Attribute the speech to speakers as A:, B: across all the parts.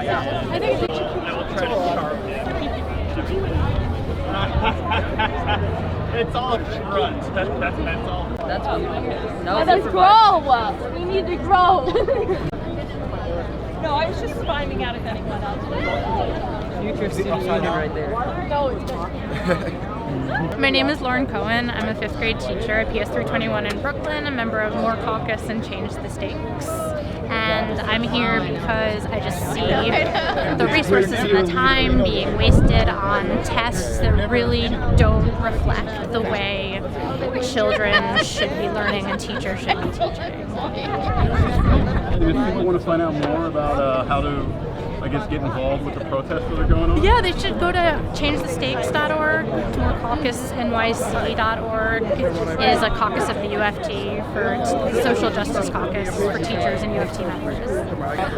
A: I think it's
B: I will try to charm him. It's all front. That's all.
C: That's what
A: Let us grow! We need to grow!
D: No, I was just finding out if anyone else.
C: Future student union right there.
A: No, it's good.
E: My name is Lauren Cohen. I'm a 5th grade teacher at PS 321 in Brooklyn, a member of More Caucus and Change the Stakes. And I'm here because I just see the resources and the time being wasted on tests that really don't reflect the way children should be learning and teachers should be teaching.
F: If people want to find out more about how to, I guess, get involved with the protests that are going on?
E: Yeah, they should go to changethestakes.org, morecaucusnyc.org is a caucus of the UFT for the Social Justice Caucus for teachers and UFT members.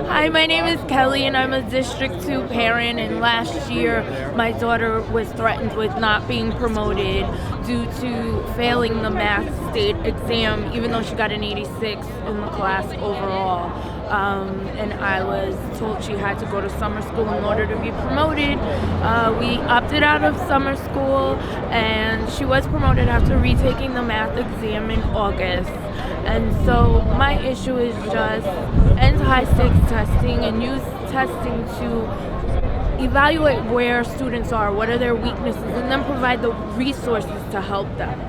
G: Hi, my name is Kelly and I'm a District 2 parent, and last year my daughter was threatened with not being promoted due to failing the math state exam even though she got an 86 in the class overall. And I was told she had to go to summer school in order to be promoted. We opted out of summer school and she was promoted after retaking the math exam in August. And so my issue is just end high-stakes testing and use testing to evaluate where students are, what are their weaknesses, and then provide the resources to help them.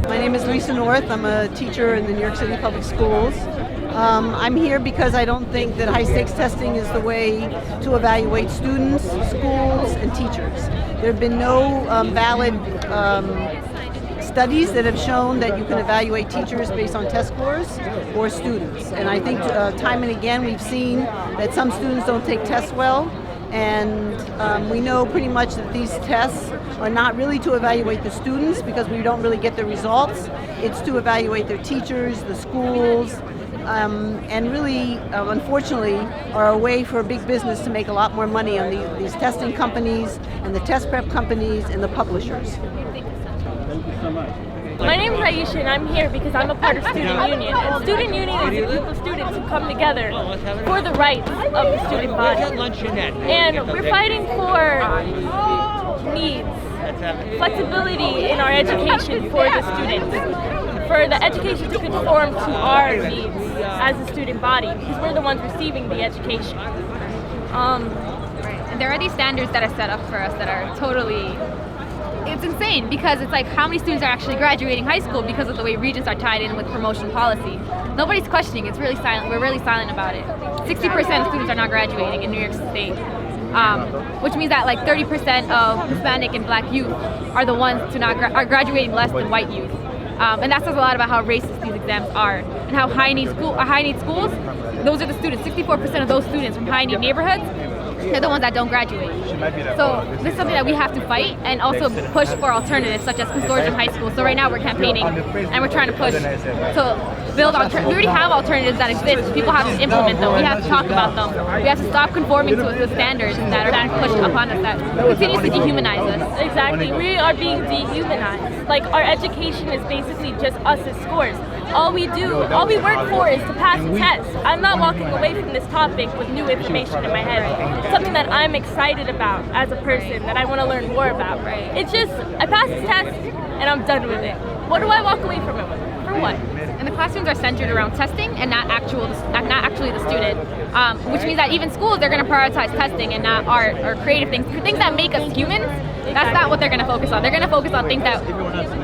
H: My name is Lisa North. I'm a teacher in the New York City Public Schools. I'm here because I don't think that high-stakes testing is the way to evaluate students, schools, and teachers. There have been no valid studies that have shown that you can evaluate teachers based on test scores or students. And I think time and again we've seen that some students don't take tests well, and we know pretty much that these tests are not really to evaluate the students because we don't really get the results. It's to evaluate their teachers, the schools, and really, unfortunately, are a way for big business to make a lot more money on these testing companies and the test prep companies and the publishers.
F: Thank you so much.
D: My name is Aisha and I'm here because I'm a part of Student Union. And Student Union is a group of students who come together for the rights of the student body. And we're fighting for needs, flexibility in our education for the students, for the education to conform to our needs as a student body, because we're the ones receiving the education.
I: And there are these standards that are set up for us that are totally, it's insane, because it's like how many students are actually graduating high school because of the way regents are tied in with promotion policy. Nobody's questioning, it's really silent, we're really silent about it. 60% of students are not graduating in New York State. Which means that like 30% of Hispanic and Black youth are the ones are graduating less than white youth. And that says a lot about how racist these exams are and how high-need schools, those are the students. 64% of those students from high-need neighborhoods, they're the ones that don't graduate. So this is something that we have to fight and also push for alternatives such as Consortium High School. So right now we're campaigning and we're trying to push to build alternatives. We already have alternatives that exist. People have to implement them. We have to talk about them. We have to stop conforming to the standards that are being pushed upon us that continues to dehumanize us.
D: Exactly. We are being dehumanized. Like, our education is basically just us as scores. All we work for is to pass a test. I'm not walking away from this topic with new information in my head. It's something that I'm excited about as a person, that I want to learn more about. It's just, I pass this test and I'm done with it. What do I walk away from it with? For what?
I: And the classrooms are centered around testing and not actually the student, which means that even schools, they're going to prioritize testing and not art or creative things that make us humans. That's not what they're going to focus on. They're going to focus on things that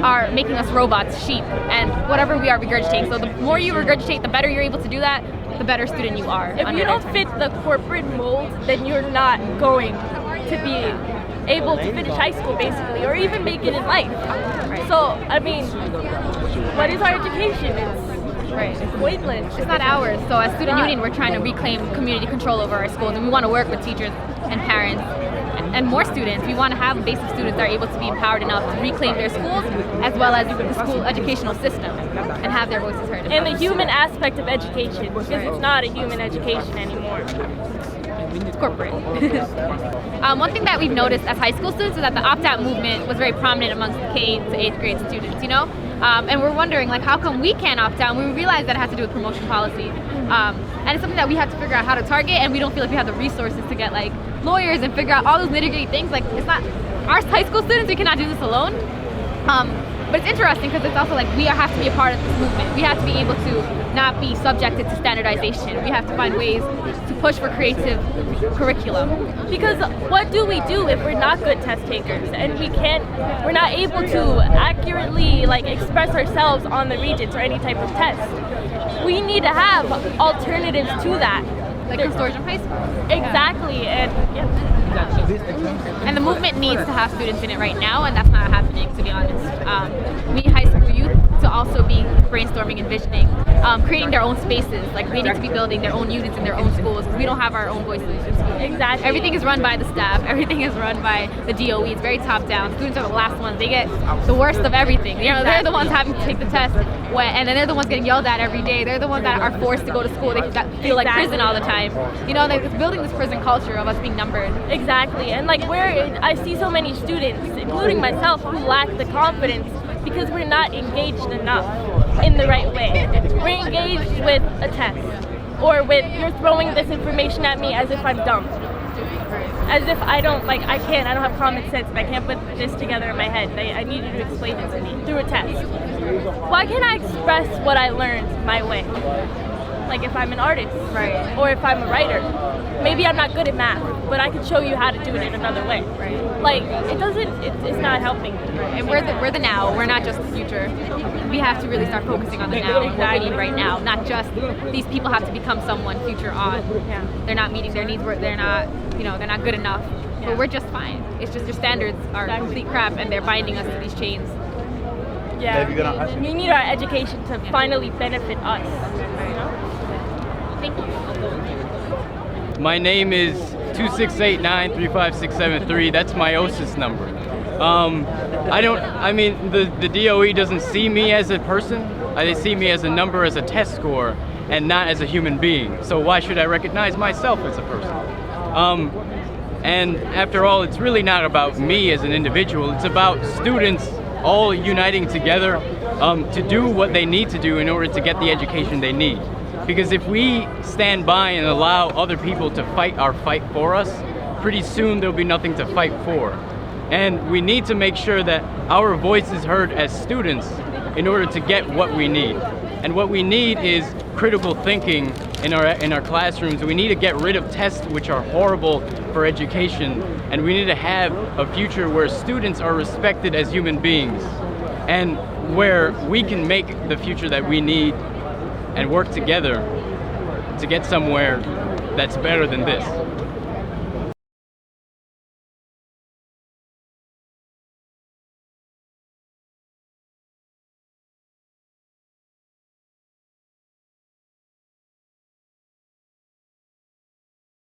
I: are making us robots, sheep, and whatever we are regurgitating. So the more you regurgitate, the better you're able to do that, the better student you are.
D: If you don't fit the corporate mold, then you're not going to be able to finish high school, basically, or even make it in life. So, I mean, what is our education? It's pointless.
I: It's not ours. So as Student Union, we're trying to reclaim community control over our schools, and we want to work with teachers and parents and more students. We want to have a base of students that are able to be empowered enough to reclaim their schools as well as the school educational system and have their voices heard.
D: And the human aspect of education, because it's not a human education anymore.
I: It's corporate. One thing that we've noticed as high school students is that the opt-out movement was very prominent amongst the K to 8th grade students, you know? And we're wondering, like, how come we can't opt out? And we realized that it has to do with promotion policy. And it's something that we have to figure out how to target, and we don't feel like we have the resources to get like lawyers and figure out all those nitty-gritty things. Like, it's not our high school students, we cannot do this alone. But it's interesting because it's also like we have to be a part of this movement. We have to be able to not be subjected to standardization. We have to find ways to push for creative curriculum.
D: Because what do we do if we're not good test takers and we're not able to accurately like express ourselves on the Regents or any type of test? We need to have alternatives to that.
I: Like Consortium High School.
D: Exactly, and
I: And the movement needs to have students in it right now, and that's not happening, to be honest. We need high school youth to also be brainstorming and visioning, creating their own spaces. Like, they need to be building their own units in their own schools. We don't have our own voices in school.
D: Exactly.
I: Everything is run by the staff. Everything is run by the DOE. It's very top down. Students are the last ones. They get the worst of everything. You know, they're the ones having to take the test, and then they're the ones getting yelled at every day. They're the ones that are forced to go to school. They feel like prison all the time. You know, it's building this prison culture of us being numbered.
D: Exactly, and like I see so many students, including myself, who lack the confidence because we're not engaged enough in the right way. We're engaged with a test, or with you're throwing this information at me as if I'm dumb, as if I don't have common sense and I can't put this together in my head. I need you to explain it to me through a test. Why can't I express what I learned my way? Like if I'm an artist,
I: Right.
D: or if I'm a writer, maybe I'm not good at math, but I can show you how to do it in another way.
I: Right.
D: Like it's not helping.
I: And we're the now. We're not just the future. We have to really start focusing on the now, and what we need right now. Not just these people have to become someone future on.
D: Yeah.
I: They're not meeting their needs. They're not, they're not good enough.
D: Yeah.
I: But we're just fine. It's just your standards are complete crap, and they're binding us to these chains.
D: Yeah. We need our education to finally benefit us.
I: Thank you.
C: My name is 268935673. That's my OSIS number. The DOE doesn't see me as a person. They see me as a number, as a test score, and not as a human being. So why should I recognize myself as a person? And after all, it's really not about me as an individual. It's about students all uniting together to do what they need to do in order to get the education they need. Because if we stand by and allow other people to fight our fight for us, pretty soon there'll be nothing to fight for. And we need to make sure that our voice is heard as students in order to get what we need. And what we need is critical thinking in our classrooms. We need to get rid of tests which are horrible for education, and we need to have a future where students are respected as human beings, and where we can make the future that we need and work together to get somewhere that's better than this.